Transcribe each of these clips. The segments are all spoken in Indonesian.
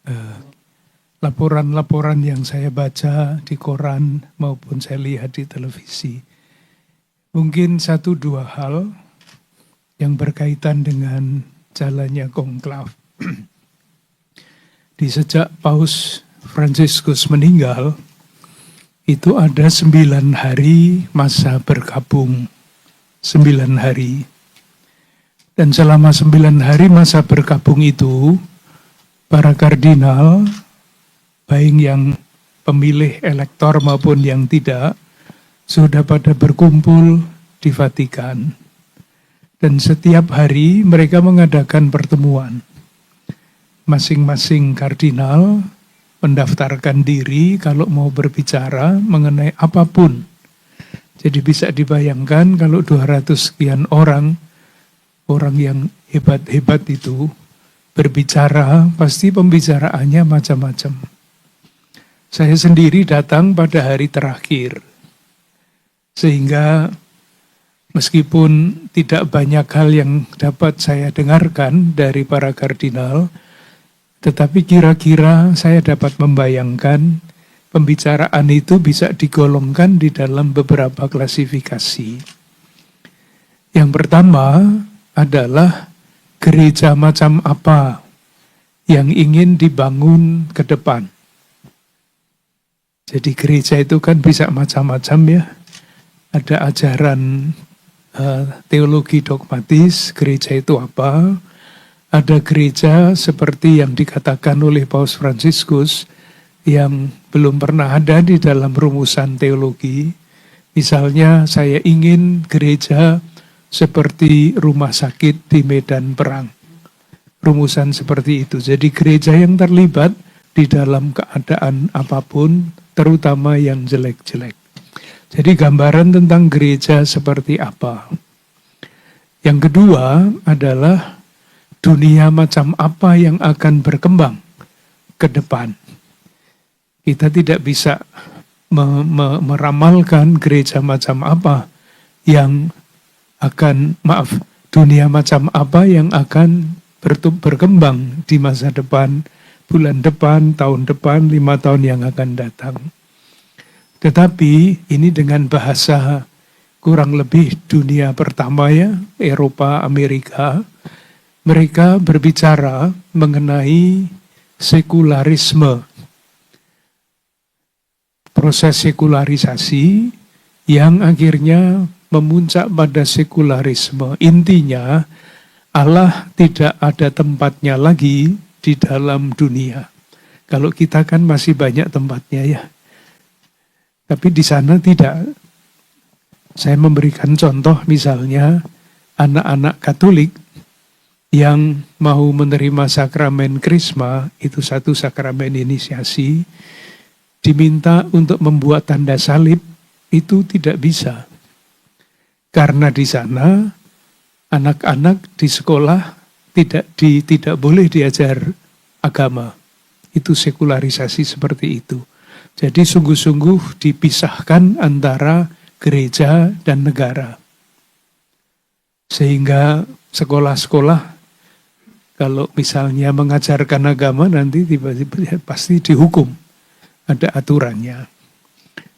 eh, laporan-laporan yang saya baca di koran maupun saya lihat di televisi. Mungkin 1-2 hal yang berkaitan dengan jalannya konklav. Di sejak Paus Fransiskus meninggal, itu ada 9 hari masa berkabung. 9 hari. Dan selama 9 hari masa berkabung itu, para kardinal, baik yang pemilih elektor maupun yang tidak, sudah pada berkumpul di Vatikan. Dan setiap hari mereka mengadakan pertemuan. Masing-masing kardinal mendaftarkan diri kalau mau berbicara mengenai apapun. Jadi bisa dibayangkan kalau 200 sekian orang yang hebat-hebat itu berbicara, pasti pembicaraannya macam-macam. Saya sendiri datang pada hari terakhir. Sehingga meskipun tidak banyak hal yang dapat saya dengarkan dari para kardinal, tetapi kira-kira saya dapat membayangkan pembicaraan itu bisa digolongkan di dalam beberapa klasifikasi. Yang pertama adalah gereja macam apa yang ingin dibangun ke depan. Jadi gereja itu kan bisa macam-macam ya. Ada ajaran teologi dogmatis, gereja itu apa? Ada gereja seperti yang dikatakan oleh Paus Fransiskus yang belum pernah ada di dalam rumusan teologi. Misalnya saya ingin gereja seperti rumah sakit di medan perang. Rumusan seperti itu. Jadi gereja yang terlibat di dalam keadaan apapun, terutama yang jelek-jelek. Jadi gambaran tentang gereja seperti apa. Yang kedua adalah dunia macam apa yang akan berkembang ke depan. Kita tidak bisa meramalkan gereja macam apa yang akan, dunia macam apa yang akan berkembang di masa depan, bulan depan, tahun depan, 5 tahun yang akan datang. Tetapi ini dengan bahasa kurang lebih dunia pertama ya, Eropa, Amerika, mereka berbicara mengenai sekularisme. Proses sekularisasi yang akhirnya memuncak pada sekularisme. Intinya Allah tidak ada tempatnya lagi di dalam dunia. Kalau kita kan masih banyak tempatnya ya. Tapi di sana tidak. Saya memberikan contoh misalnya anak-anak Katolik yang mau menerima sakramen Krisma, itu satu sakramen inisiasi, diminta untuk membuat tanda salib, itu tidak bisa. Karena di sana anak-anak di sekolah tidak boleh diajar agama. Itu sekularisasi seperti itu. Jadi sungguh-sungguh dipisahkan antara gereja dan negara. Sehingga sekolah-sekolah kalau misalnya mengajarkan agama nanti tiba-tiba pasti dihukum. Ada aturannya.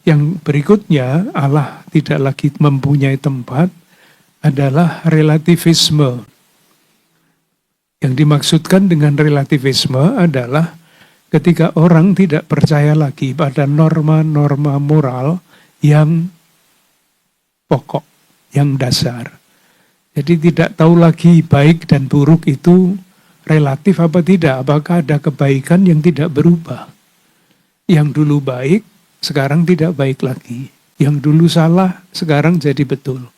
Yang berikutnya Allah tidak lagi mempunyai tempat adalah relativisme. Yang dimaksudkan dengan relativisme adalah ketika orang tidak percaya lagi pada norma-norma moral yang pokok, yang dasar. Jadi tidak tahu lagi baik dan buruk itu relatif apa tidak, apakah ada kebaikan yang tidak berubah. Yang dulu baik, sekarang tidak baik lagi. Yang dulu salah, sekarang jadi betul.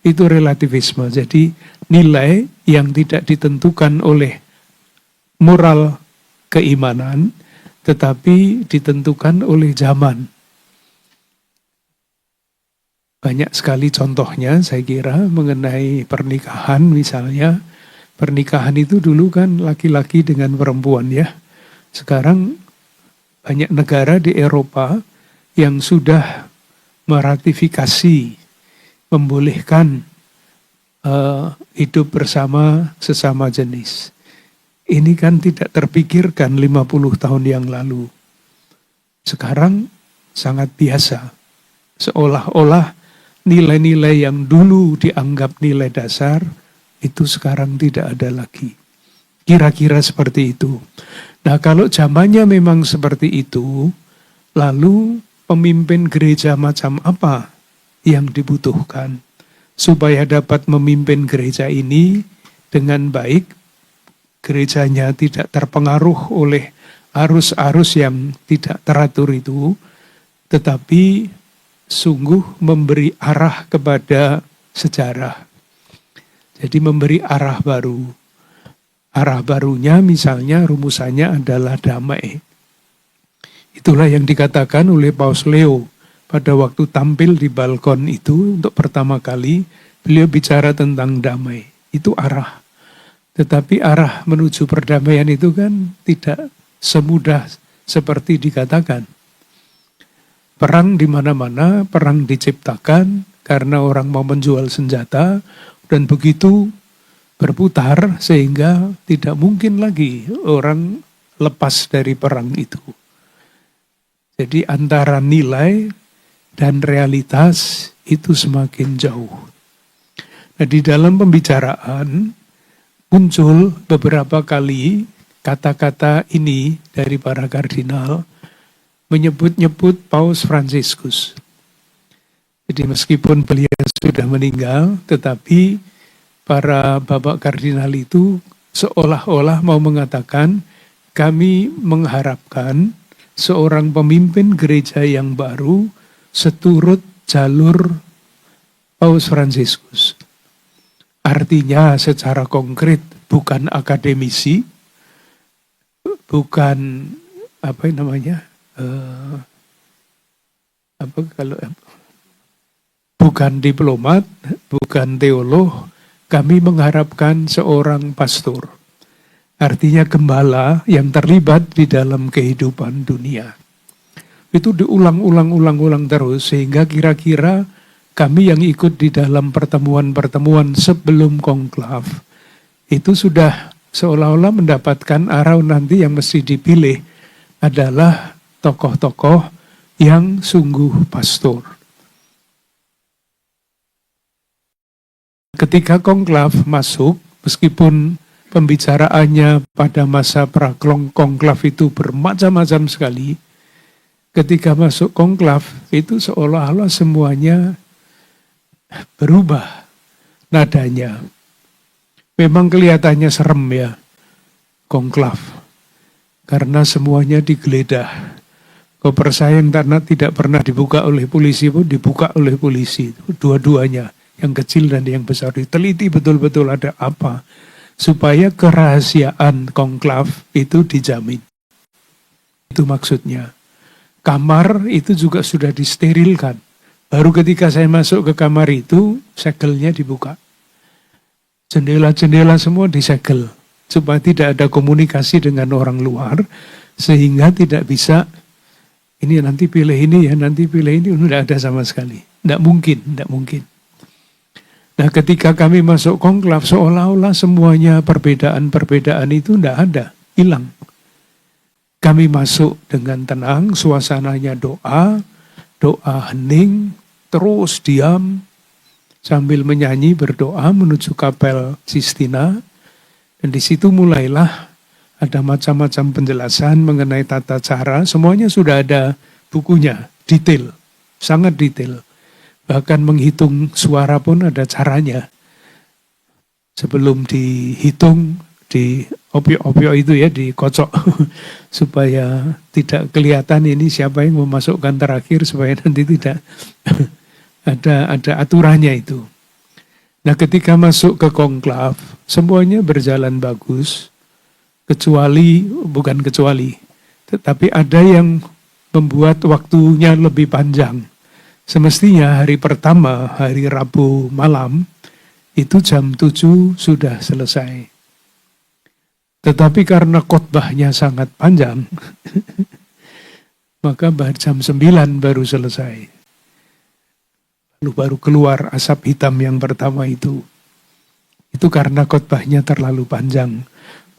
Itu relativisme. Jadi nilai yang tidak ditentukan oleh moral keimanan, tetapi ditentukan oleh zaman. Banyak sekali contohnya saya kira mengenai pernikahan misalnya. Pernikahan itu dulu kan laki-laki dengan perempuan ya. Sekarang banyak negara di Eropa yang sudah meratifikasi, membolehkan hidup bersama sesama jenis. ini kan tidak terpikirkan 50 tahun yang lalu. Sekarang sangat biasa. Seolah-olah nilai-nilai yang dulu dianggap nilai dasar, itu sekarang tidak ada lagi. Kira-kira seperti itu. Nah, kalau zamannya memang seperti itu, lalu pemimpin gereja macam apa yang dibutuhkan supaya dapat memimpin gereja ini dengan baik, gerejanya tidak terpengaruh oleh arus-arus yang tidak teratur itu, tetapi sungguh memberi arah kepada sejarah. Jadi memberi arah baru. Arah barunya misalnya rumusannya adalah damai. Itulah yang dikatakan oleh Paus Leo pada waktu tampil di balkon itu untuk pertama kali, beliau bicara tentang damai. Itu arah. Tetapi arah menuju perdamaian itu kan tidak semudah seperti dikatakan. Perang di mana-mana, perang diciptakan karena orang mau menjual senjata, dan begitu berputar sehingga tidak mungkin lagi orang lepas dari perang itu. Jadi antara nilai dan realitas itu semakin jauh. Nah, di dalam pembicaraan muncul beberapa kali kata-kata ini dari para kardinal menyebut-nyebut Paus Fransiskus. Jadi meskipun beliau sudah meninggal, tetapi para bapak kardinal itu seolah-olah mau mengatakan, kami mengharapkan seorang pemimpin gereja yang baru seturut jalur Paus Fransiskus. Artinya secara konkret bukan akademisi, bukan bukan diplomat, bukan teolog. Kami mengharapkan seorang pastor. Artinya gembala yang terlibat di dalam kehidupan dunia. Itu diulang-ulang terus sehingga kira-kira kami yang ikut di dalam pertemuan-pertemuan sebelum konklav itu sudah seolah-olah mendapatkan arah nanti yang mesti dipilih adalah tokoh-tokoh yang sungguh pastor. Ketika konklav masuk, meskipun pembicaraannya pada masa pra-konklav itu bermacam-macam sekali, ketika masuk konklav itu seolah-olah semuanya berubah nadanya. Memang kelihatannya serem ya, konklav, karena semuanya digeledah. Koper saya yang tidak pernah dibuka oleh polisi pun dibuka oleh polisi, dua-duanya. Yang kecil dan yang besar diteliti betul-betul ada apa, supaya kerahasiaan konklav itu dijamin. Itu maksudnya. Kamar itu juga sudah disterilkan. Baru ketika saya masuk ke kamar itu, segelnya dibuka. Jendela-jendela semua disegel, supaya tidak ada komunikasi dengan orang luar, sehingga tidak bisa, ini nanti pilih ini ya, nanti pilih ini, tidak ada sama sekali. Tidak mungkin. Nah, ketika kami masuk konklav, seolah-olah semuanya perbedaan-perbedaan itu tidak ada, hilang. Kami masuk dengan tenang, suasananya doa hening, terus diam, sambil menyanyi berdoa menuju kapel Sistina. Dan di situ mulailah ada macam-macam penjelasan mengenai tata cara, semuanya sudah ada bukunya, detail, sangat detail. Bahkan menghitung suara pun ada caranya. Sebelum dihitung, di opio itu ya, dikocok. Supaya tidak kelihatan ini siapa yang memasukkan terakhir, supaya nanti tidak ada aturannya itu. Nah, ketika masuk ke konklav, semuanya berjalan bagus. Bukan kecuali, tetapi ada yang membuat waktunya lebih panjang. Semestinya hari pertama, hari Rabu malam, itu jam 7 sudah selesai. Tetapi karena khotbahnya sangat panjang, maka jam 9 baru selesai. Lalu baru keluar asap hitam yang pertama itu. Itu karena khotbahnya terlalu panjang.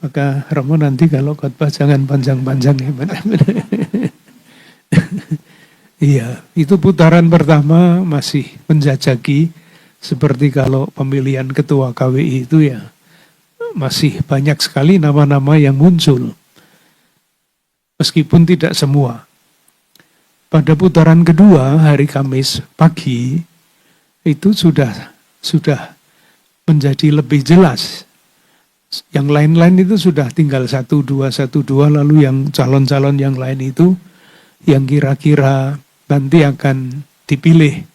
Maka Romo nanti kalau khotbah jangan panjang-panjang ya. Iya, itu putaran pertama masih menjajaki, seperti kalau pemilihan ketua KWI itu ya masih banyak sekali nama-nama yang muncul. Meskipun tidak semua. Pada putaran kedua hari Kamis pagi itu sudah menjadi lebih jelas. Yang lain-lain itu sudah tinggal 1-2 lalu yang calon-calon yang lain itu yang kira-kira nanti akan dipilih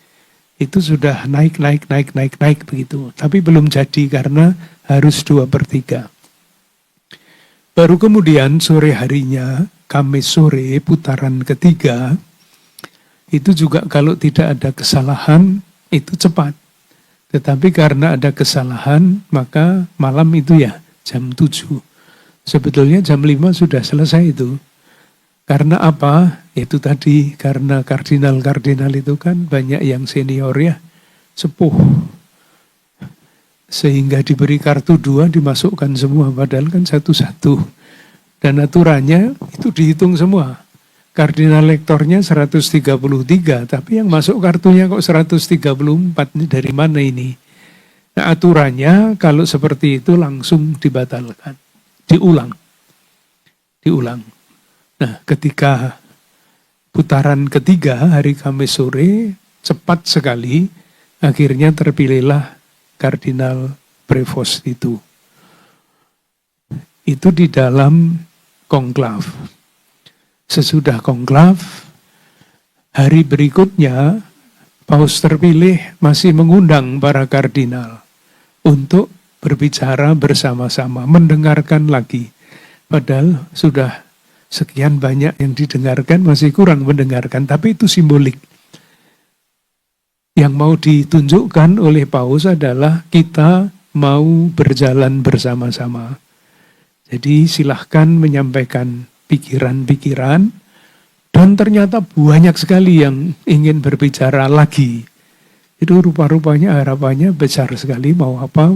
itu sudah naik begitu. Tapi belum jadi karena harus 2/3. Baru kemudian sore harinya, Kamis sore putaran ketiga, itu juga kalau tidak ada kesalahan itu cepat. Tetapi karena ada kesalahan maka malam itu ya jam 7. Sebetulnya jam 5 sudah selesai itu. Karena apa? Itu tadi, karena kardinal-kardinal itu kan banyak yang senior ya, sepuh. Sehingga diberi kartu 2 dimasukkan semua, padahal kan 1-1. Dan aturannya itu dihitung semua. Kardinal lektornya 133, tapi yang masuk kartunya kok 134, ini dari mana ini? Nah aturannya kalau seperti itu langsung dibatalkan, diulang. Nah, ketika putaran ketiga hari Kamis sore, cepat sekali, akhirnya terpilihlah Kardinal Prevost itu. Itu di dalam konklav. Sesudah konklav, hari berikutnya, Paus terpilih masih mengundang para kardinal untuk berbicara bersama-sama, mendengarkan lagi. Padahal sudah sekian banyak yang didengarkan, masih kurang mendengarkan, tapi itu simbolik. Yang mau ditunjukkan oleh Paus adalah kita mau berjalan bersama-sama. Jadi silahkan menyampaikan pikiran-pikiran, dan ternyata banyak sekali yang ingin berbicara lagi. Itu rupa-rupanya harapannya besar sekali, mau apa.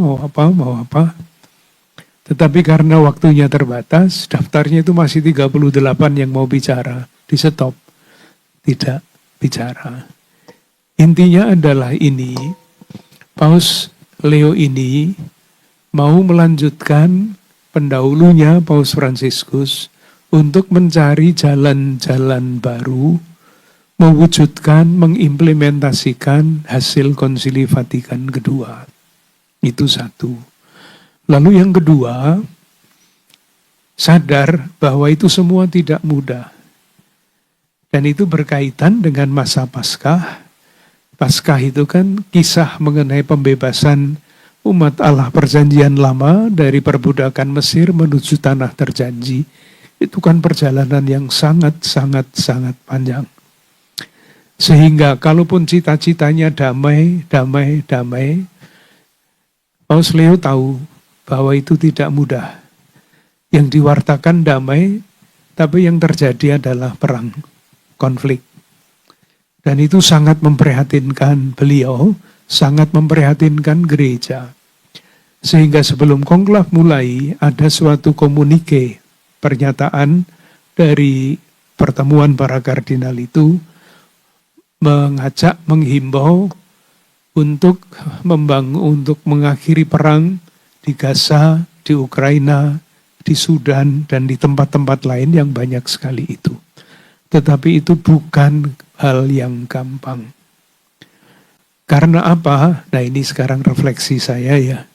Tetapi karena waktunya terbatas, daftarnya itu masih 38 yang mau bicara, di stop, tidak bicara. Intinya adalah ini, Paus Leo ini mau melanjutkan pendahulunya Paus Fransiskus untuk mencari jalan-jalan baru, mewujudkan, mengimplementasikan hasil Konsili Vatikan kedua. Itu satu. Lalu yang kedua, sadar bahwa itu semua tidak mudah. Dan itu berkaitan dengan masa Paskah. Paskah itu kan kisah mengenai pembebasan umat Allah perjanjian lama dari perbudakan Mesir menuju tanah terjanji. Itu kan perjalanan yang sangat panjang. Sehingga kalaupun cita-citanya damai, Paus Leo tahu bahwa itu tidak mudah. Yang diwartakan damai, tapi yang terjadi adalah perang, konflik. Dan itu sangat memprihatinkan beliau, sangat memprihatinkan gereja. Sehingga sebelum konklav mulai, ada suatu komunike, pernyataan dari pertemuan para kardinal itu, mengajak, menghimbau untuk mengakhiri perang di Gaza, di Ukraina, di Sudan, dan di tempat-tempat lain yang banyak sekali itu. Tetapi itu bukan hal yang gampang. Karena apa? Nah ini sekarang refleksi saya ya.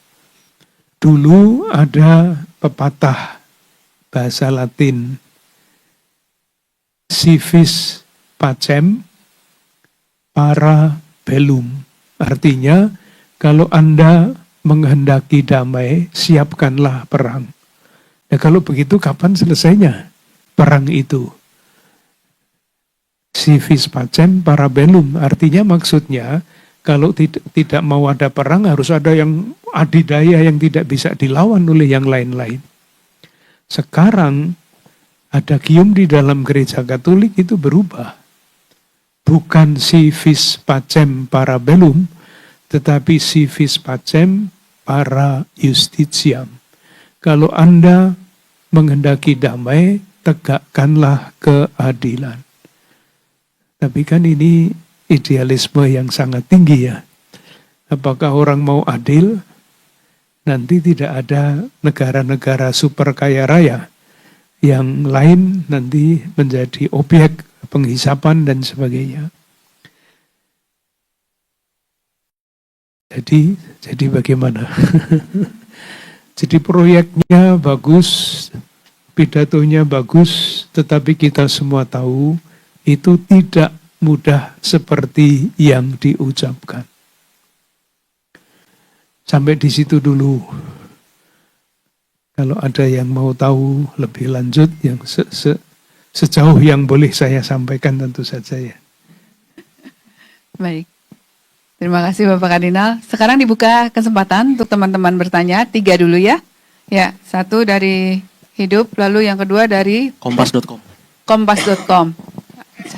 Dulu ada pepatah bahasa Latin, si vis pacem para bellum. Artinya, kalau Anda menghendaki damai, siapkanlah perang. Nah kalau begitu kapan selesainya perang itu? Si vis pacem para bellum, artinya maksudnya kalau tidak mau ada perang harus ada yang adidaya yang tidak bisa dilawan oleh yang lain-lain. Sekarang ada gium di dalam gereja Katolik itu berubah. Bukan si vis pacem para bellum, tetapi si vis pacem para justitiam. Kalau Anda menghendaki damai, tegakkanlah keadilan. Tapi kan ini idealisme yang sangat tinggi ya. Apakah orang mau adil? Nanti tidak ada negara-negara super kaya raya. Yang lain nanti menjadi objek penghisapan dan sebagainya. Jadi bagaimana? Jadi proyeknya bagus, pidatonya bagus, tetapi kita semua tahu itu tidak mudah seperti yang diucapkan. Sampai di situ dulu. Kalau ada yang mau tahu lebih lanjut, yang sejauh yang boleh saya sampaikan tentu saja ya. Baik. Terima kasih Bapak Kardinal. Sekarang dibuka kesempatan untuk teman-teman bertanya. 3 dulu ya. Ya, 1 dari Hidup, lalu yang kedua dari Kompas.com. Kompas.com.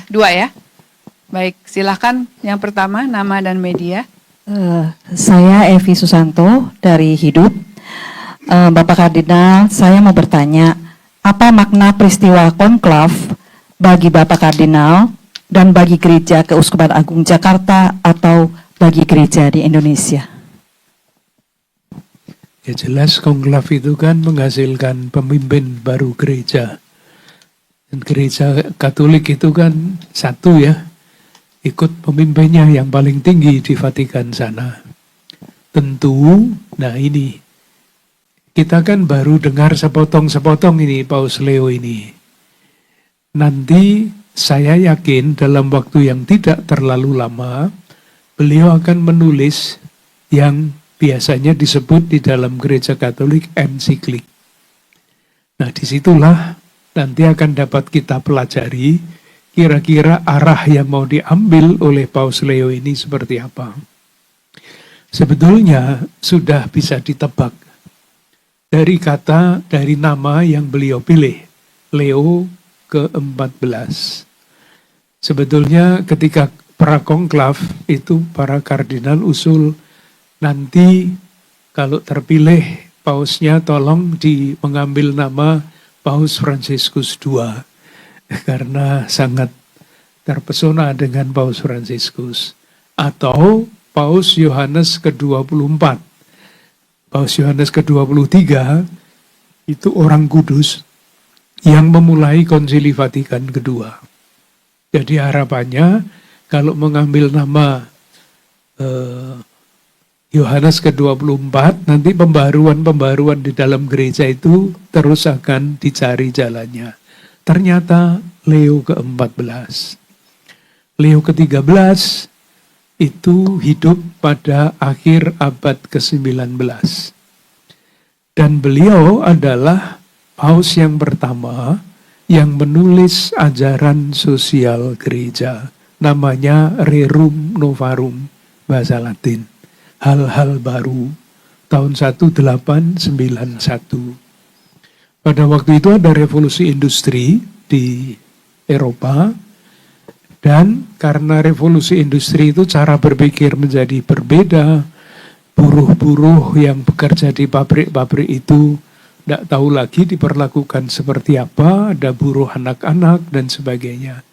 2 ya. Baik, silakan yang pertama nama dan media. Saya Evi Susanto dari Hidup. Bapak Kardinal, saya mau bertanya, apa makna peristiwa konklav bagi Bapak Kardinal dan bagi Gereja Keuskupan Agung Jakarta atau bagi gereja di Indonesia? Ya jelas konklav itu kan menghasilkan pemimpin baru gereja. Dan gereja Katolik itu kan satu ya, ikut pemimpinnya yang paling tinggi di Vatikan sana. Tentu, nah ini, kita kan baru dengar sepotong-sepotong ini Paus Leo ini. Nanti saya yakin dalam waktu yang tidak terlalu lama, beliau akan menulis yang biasanya disebut di dalam gereja Katolik ensiklik. Nah disitulah nanti akan dapat kita pelajari kira-kira arah yang mau diambil oleh Paus Leo ini seperti apa. Sebetulnya sudah bisa ditebak dari nama yang beliau pilih, Leo ke-14. Sebetulnya ketika prakonklav itu para kardinal usul nanti kalau terpilih pausnya tolong mengambil nama Paus Fransiskus II karena sangat terpesona dengan Paus Fransiskus, atau Paus Yohanes ke-24. Paus Yohanes ke-23 itu orang kudus yang memulai Konsili Vatikan kedua. Jadi harapannya kalau mengambil nama Yohanes ke-24, nanti pembaruan-pembaruan di dalam gereja itu terus akan dicari jalannya. Ternyata Leo ke-14. Leo ke-13 itu hidup pada akhir abad ke-19. Dan beliau adalah paus yang pertama yang menulis ajaran sosial gereja. Namanya Rerum Novarum, bahasa Latin. Hal-hal baru, tahun 1891. Pada waktu itu ada revolusi industri di Eropa, dan karena revolusi industri itu cara berpikir menjadi berbeda. Buruh-buruh yang bekerja di pabrik-pabrik itu tidak tahu lagi diperlakukan seperti apa, ada buruh anak-anak dan sebagainya.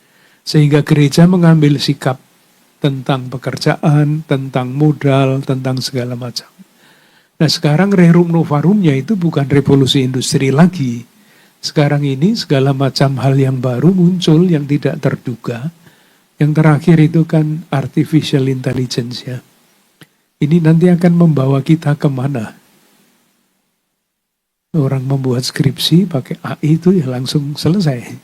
Sehingga gereja mengambil sikap tentang pekerjaan, tentang modal, tentang segala macam. Nah sekarang Rerum Novarumnya itu bukan revolusi industri lagi. Sekarang ini segala macam hal yang baru muncul yang tidak terduga. Yang terakhir itu kan artificial intelligence ya. Ini nanti akan membawa kita kemana? Orang membuat skripsi pakai AI itu ya langsung selesai.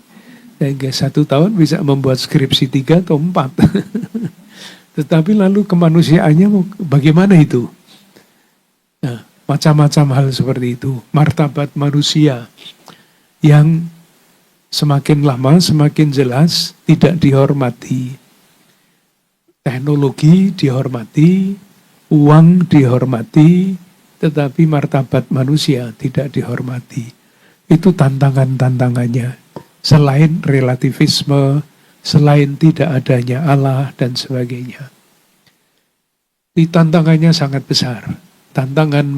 Sehingga 1 tahun bisa membuat skripsi 3 atau 4. Tetapi lalu kemanusiaannya bagaimana itu? Nah, macam-macam hal seperti itu. Martabat manusia yang semakin lama semakin jelas tidak dihormati. Teknologi dihormati, uang dihormati, tetapi martabat manusia tidak dihormati. Itu tantangan-tantangannya. Selain relativisme, selain tidak adanya Allah dan sebagainya. Ini tantangannya sangat besar. Tantangan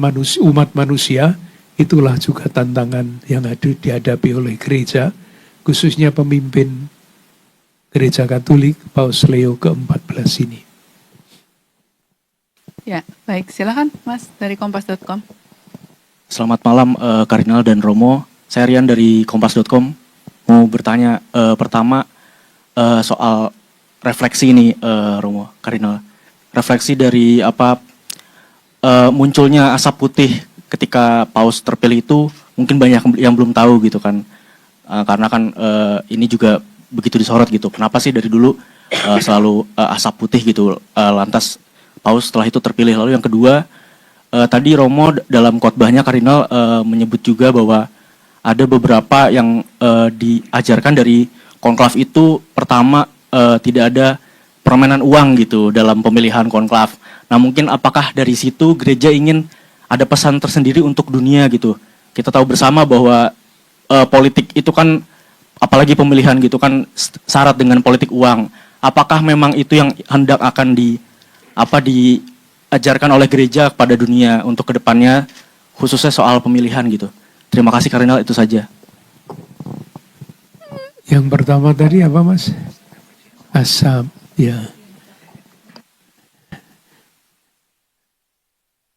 umat manusia itulah juga tantangan yang dihadapi oleh gereja, khususnya pemimpin Gereja Katolik Paus Leo ke-14 ini. Ya, baik. Silakan Mas dari kompas.com. Selamat malam Kardinal dan Romo. Saya Rian dari kompas.com. Mau bertanya pertama soal refleksi ini Romo, Kardinal. Refleksi dari munculnya asap putih ketika Paus terpilih itu mungkin banyak yang belum tahu gitu kan. Karena kan ini juga begitu disorot gitu. Kenapa sih dari dulu selalu asap putih gitu, lantas Paus setelah itu terpilih. Lalu yang kedua, tadi Romo dalam khotbahnya Kardinal menyebut juga bahwa ada beberapa yang diajarkan dari konklav itu. Pertama, tidak ada permainan uang gitu dalam pemilihan konklav. Nah mungkin apakah dari situ gereja ingin ada pesan tersendiri untuk dunia gitu. Kita tahu bersama bahwa politik itu kan, apalagi pemilihan gitu kan, syarat dengan politik uang. Apakah memang itu yang hendak akan diajarkan oleh gereja kepada dunia untuk kedepannya, khususnya soal pemilihan gitu. Terima kasih Kardinal, itu saja. Yang pertama tadi apa Mas? Asap, ya.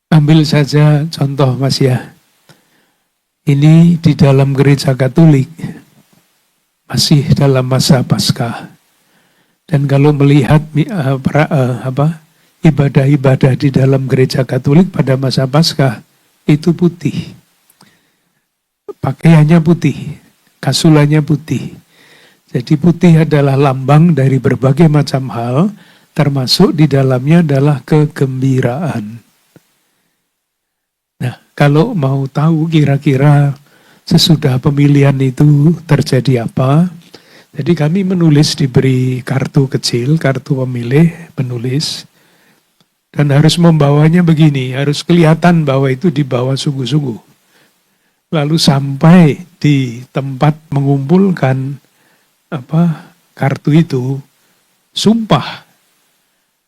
Ambil saja contoh Mas ya. Ini di dalam Gereja Katolik masih dalam masa Paskah. Dan kalau melihat ibadah-ibadah di dalam Gereja Katolik pada masa Paskah itu putih. Pakaiannya putih, kasulannya putih. Jadi putih adalah lambang dari berbagai macam hal, termasuk di dalamnya adalah kegembiraan. Nah, kalau mau tahu kira-kira sesudah pemilihan itu terjadi apa, jadi kami menulis, diberi kartu kecil, kartu pemilih, penulis, dan harus membawanya begini, harus kelihatan bahwa itu dibawa sungguh-sungguh. Lalu sampai di tempat mengumpulkan kartu itu, sumpah.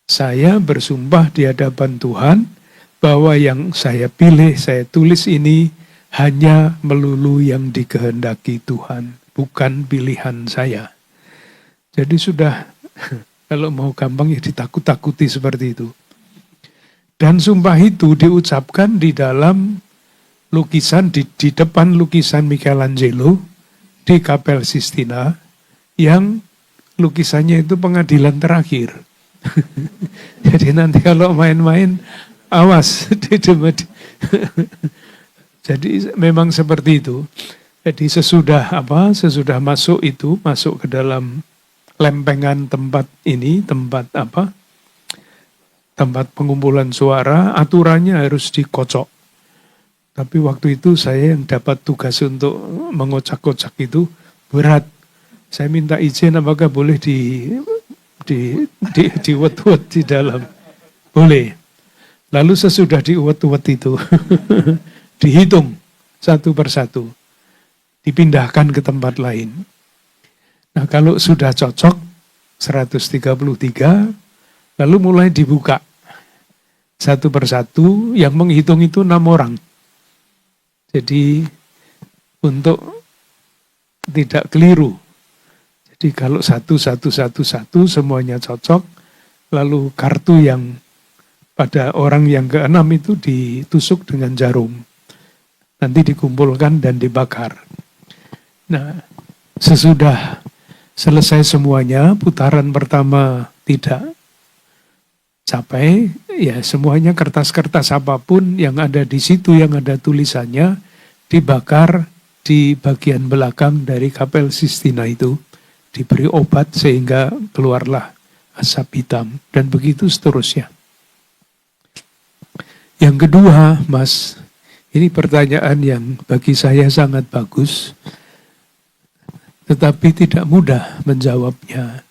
Saya bersumpah di hadapan Tuhan bahwa yang saya pilih, saya tulis ini hanya melulu yang dikehendaki Tuhan, bukan pilihan saya. Jadi sudah, kalau mau gampang ya ditakut-takuti seperti itu. Dan sumpah itu diucapkan di dalam lukisan, di depan lukisan Michelangelo di Kapel Sistina, yang lukisannya itu pengadilan terakhir. Jadi nanti kalau main-main, awas. Jadi memang seperti itu. Jadi sesudah masuk ke dalam lempengan tempat ini, tempat pengumpulan suara, aturannya harus dikocok. Tapi waktu itu saya yang dapat tugas untuk mengocak-kocak itu berat. Saya minta izin apakah boleh diuet-uet di dalam. Boleh. Lalu sesudah diuet-uet itu dihitung satu persatu, dipindahkan ke tempat lain. Nah kalau sudah cocok 133, lalu mulai dibuka satu persatu, yang menghitung itu 6 orang. Jadi untuk tidak keliru, jadi kalau satu semuanya cocok, lalu kartu yang pada orang yang ke-6 itu ditusuk dengan jarum. Nanti dikumpulkan dan dibakar. Nah, sesudah selesai semuanya, putaran pertama tidak capai, ya semuanya kertas-kertas apapun yang ada di situ, yang ada tulisannya, dibakar di bagian belakang dari Kapel Sistina itu, diberi obat sehingga keluarlah asap hitam, dan begitu seterusnya. Yang kedua, Mas, ini pertanyaan yang bagi saya sangat bagus, tetapi tidak mudah menjawabnya.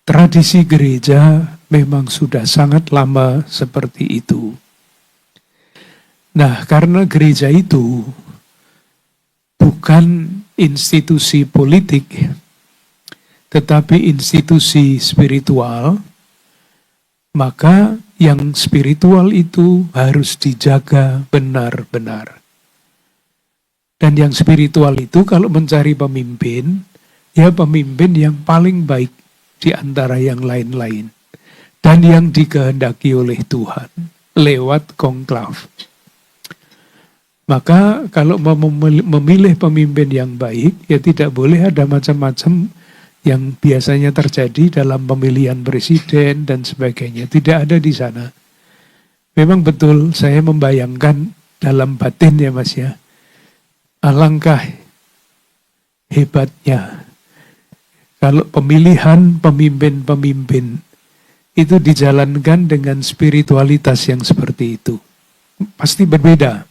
Tradisi gereja memang sudah sangat lama seperti itu. Nah, karena gereja itu bukan institusi politik, tetapi institusi spiritual, maka yang spiritual itu harus dijaga benar-benar. Dan yang spiritual itu kalau mencari pemimpin, ya pemimpin yang paling baik di antara yang lain-lain. Dan yang dikehendaki oleh Tuhan lewat konklav. Maka kalau mau memilih pemimpin yang baik, ya tidak boleh ada macam-macam yang biasanya terjadi dalam pemilihan presiden dan sebagainya. Tidak ada di sana. Memang betul saya membayangkan dalam batin ya Mas ya. Alangkah hebatnya kalau pemilihan pemimpin-pemimpin itu dijalankan dengan spiritualitas yang seperti itu. Pasti berbeda.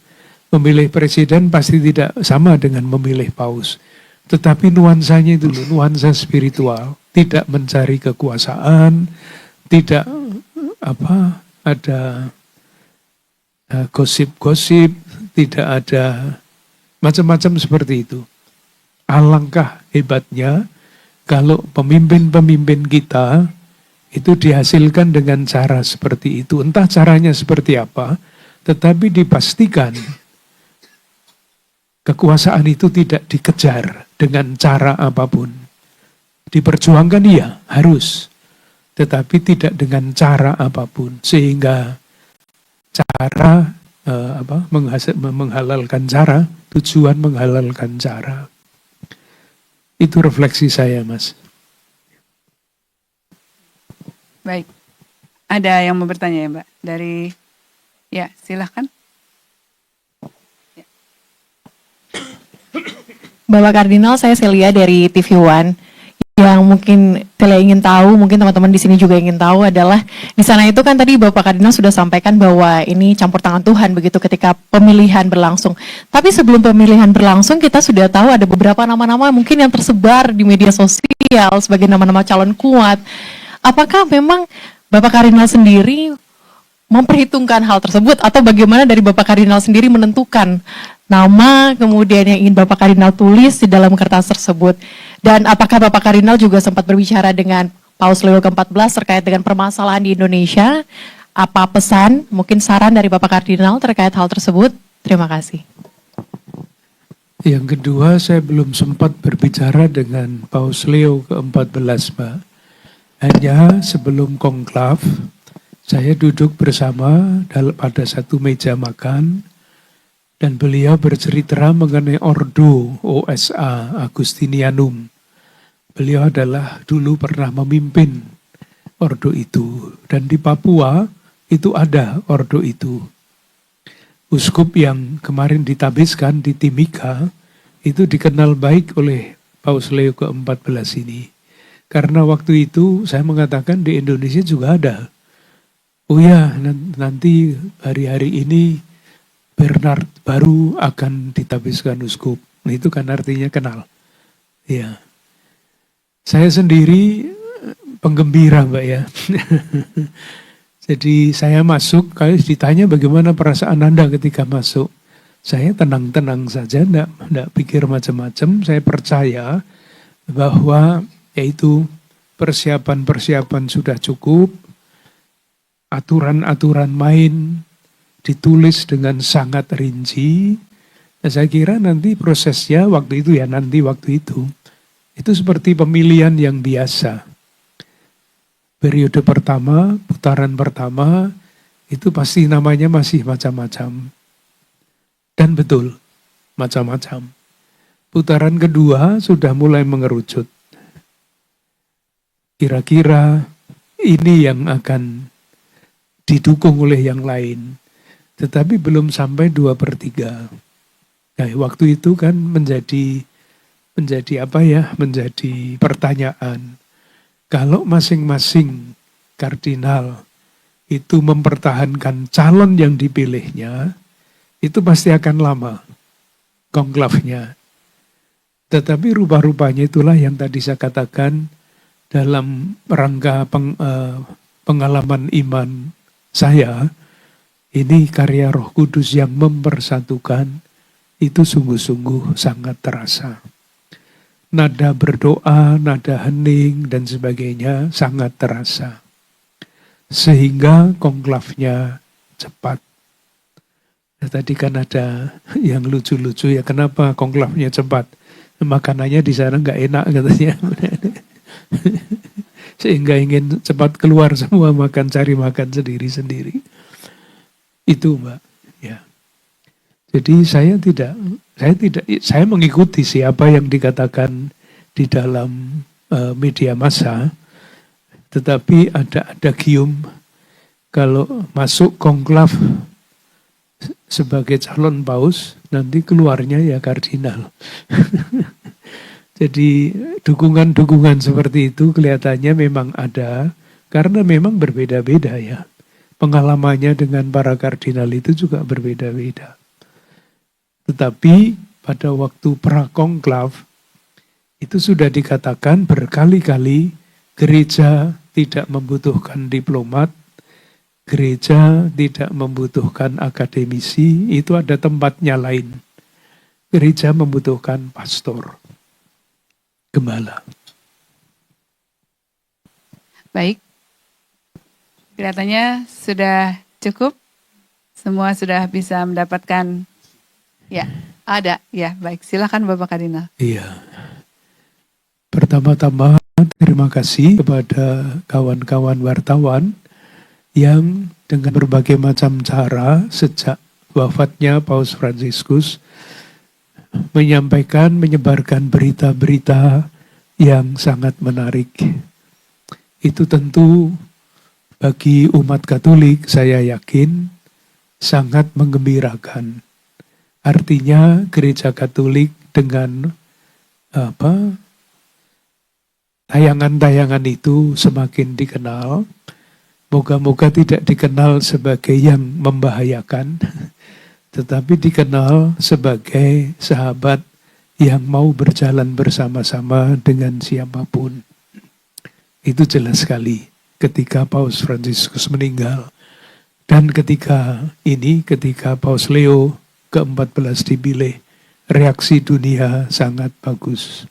Memilih presiden pasti tidak sama dengan memilih paus. Tetapi nuansanya itu nuansa spiritual. Tidak mencari kekuasaan, tidak ada gosip-gosip, tidak ada macam-macam seperti itu. Alangkah hebatnya kalau pemimpin-pemimpin kita itu dihasilkan dengan cara seperti itu. Entah caranya seperti apa, tetapi dipastikan kekuasaan itu tidak dikejar dengan cara apapun. Diperjuangkan iya, harus. Tetapi tidak dengan cara apapun. Sehingga cara menghalalkan cara, tujuan menghalalkan cara. Itu refleksi saya, Mas. Baik. Ada yang mau bertanya ya, Mbak? Ya, silahkan. Bapak Kardinal, saya Celia dari TV One. Yang mungkin Celia ingin tahu, mungkin teman-teman di sini juga ingin tahu adalah di sana itu kan tadi Bapak Kardinal sudah sampaikan bahwa ini campur tangan Tuhan begitu ketika pemilihan berlangsung. Tapi sebelum pemilihan berlangsung kita sudah tahu ada beberapa nama-nama mungkin yang tersebar di media sosial sebagai nama-nama calon kuat. Apakah memang Bapak Kardinal sendiri memperhitungkan hal tersebut atau bagaimana dari Bapak Kardinal sendiri menentukan nama kemudian yang ingin Bapak Kardinal tulis di dalam kertas tersebut? Dan apakah Bapak Kardinal juga sempat berbicara dengan Paus Leo ke-14 terkait dengan permasalahan di Indonesia? Apa pesan, mungkin saran dari Bapak Kardinal terkait hal tersebut? Terima kasih. Yang kedua, saya belum sempat berbicara dengan Paus Leo ke-14, Pak. Hanya sebelum konklav, saya duduk bersama pada satu meja makan, dan beliau bercerita mengenai Ordo OSA Agustinianum. Beliau adalah dulu pernah memimpin Ordo itu. Dan di Papua itu ada Ordo itu. Uskup yang kemarin ditabiskan di Timika itu dikenal baik oleh Paus Leo ke-14 ini. Karena waktu itu saya mengatakan di Indonesia juga ada. Oh ya, nanti hari-hari ini Bernard baru akan ditabiskan uskup. Itu kan artinya kenal. Ya. Saya sendiri penggembira, Mbak ya. Jadi saya masuk, kalau ditanya bagaimana perasaan Anda ketika masuk. Saya tenang-tenang saja, enggak pikir macam-macam. Saya percaya bahwa yaitu persiapan-persiapan sudah cukup. Aturan-aturan main ditulis dengan sangat rinci. Nah, saya kira nanti prosesnya waktu itu itu seperti pemilihan yang biasa. Periode pertama, putaran pertama, itu pasti namanya masih macam-macam. Dan betul, macam-macam. Putaran kedua sudah mulai mengerucut. Kira-kira ini yang akan didukung oleh yang lain. Tetapi belum sampai 2/3. Nah, waktu itu kan menjadi pertanyaan. Kalau masing-masing kardinal itu mempertahankan calon yang dipilihnya, itu pasti akan lama konklavnya. Tetapi rupa-rupanya itulah yang tadi saya katakan dalam rangka pengalaman iman saya, ini karya Roh Kudus yang mempersatukan, itu sungguh-sungguh sangat terasa. Nada berdoa, nada hening, dan sebagainya sangat terasa. Sehingga konklavnya cepat. Tadi kan ada yang lucu-lucu ya, kenapa konklafnya cepat? Makanannya di sana nggak enak katanya. Sehingga ingin cepat keluar semua cari makan sendiri-sendiri. Itu Mbak. Ya. Jadi saya mengikuti siapa yang dikatakan di dalam media massa, tetapi ada gium kalau masuk konklav sebagai calon paus, nanti keluarnya ya kardinal. Jadi dukungan-dukungan seperti itu kelihatannya memang ada, karena memang berbeda-beda ya. Pengalamannya dengan para kardinal itu juga berbeda-beda. Tetapi pada waktu prakonklav, itu sudah dikatakan berkali-kali gereja tidak membutuhkan diplomat, gereja tidak membutuhkan akademisi, itu ada tempatnya lain. Gereja membutuhkan pastor, gembala. Baik, kelihatannya sudah cukup. Semua sudah bisa mendapatkan. Ya, ada. Ya, baik. Silakan Bapak Kardinal. Iya. Pertama-tama terima kasih kepada kawan-kawan wartawan yang dengan berbagai macam cara sejak wafatnya Paus Fransiskus menyebarkan berita-berita yang sangat menarik. Itu tentu bagi umat Katolik saya yakin sangat menggembirakan. Artinya gereja Katolik dengan tayangan-tayangan itu semakin dikenal. Moga-moga tidak dikenal sebagai yang membahayakan, tetapi dikenal sebagai sahabat yang mau berjalan bersama-sama dengan siapapun. Itu jelas sekali ketika Paus Fransiskus meninggal. Dan ketika Paus Leo ke-14 dipilih, reaksi dunia sangat bagus.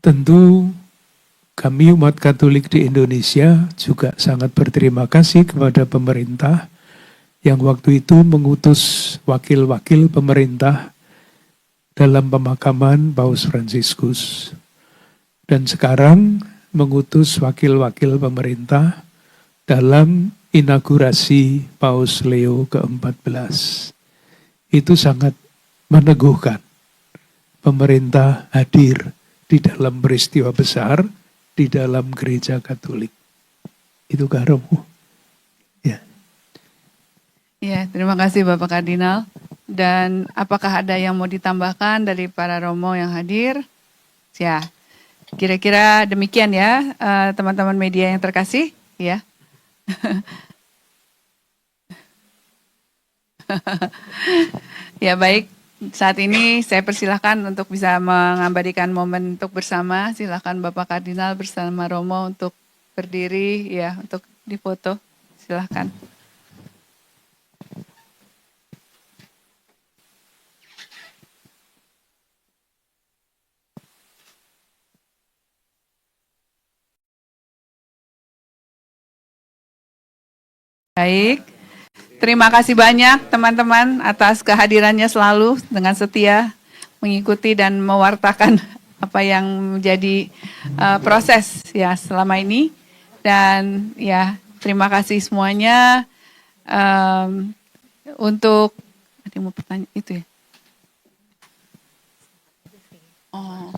Tentu kami umat Katolik di Indonesia juga sangat berterima kasih kepada pemerintah yang waktu itu mengutus wakil-wakil pemerintah dalam pemakaman Paus Fransiskus. Dan sekarang mengutus wakil-wakil pemerintah dalam inaugurasi Paus Leo ke-14. Itu sangat meneguhkan. Pemerintah hadir di dalam peristiwa besar di dalam gereja Katolik. Itu Kak Romo. Ya. Ya, terima kasih Bapak Kardinal. Dan apakah ada yang mau ditambahkan dari para Romo yang hadir? Ya, kira-kira demikian ya, teman-teman media yang terkasih. Ya. Ya baik, saat ini saya persilahkan untuk bisa mengabadikan momen untuk bersama. Silakan Bapak Kardinal bersama Romo untuk berdiri ya, untuk difoto. Silakan. Baik, terima kasih banyak teman-teman atas kehadirannya selalu dengan setia mengikuti dan mewartakan apa yang menjadi proses ya selama ini. Dan ya terima kasih semuanya untuk ada yang mau bertanya itu ya. Oh.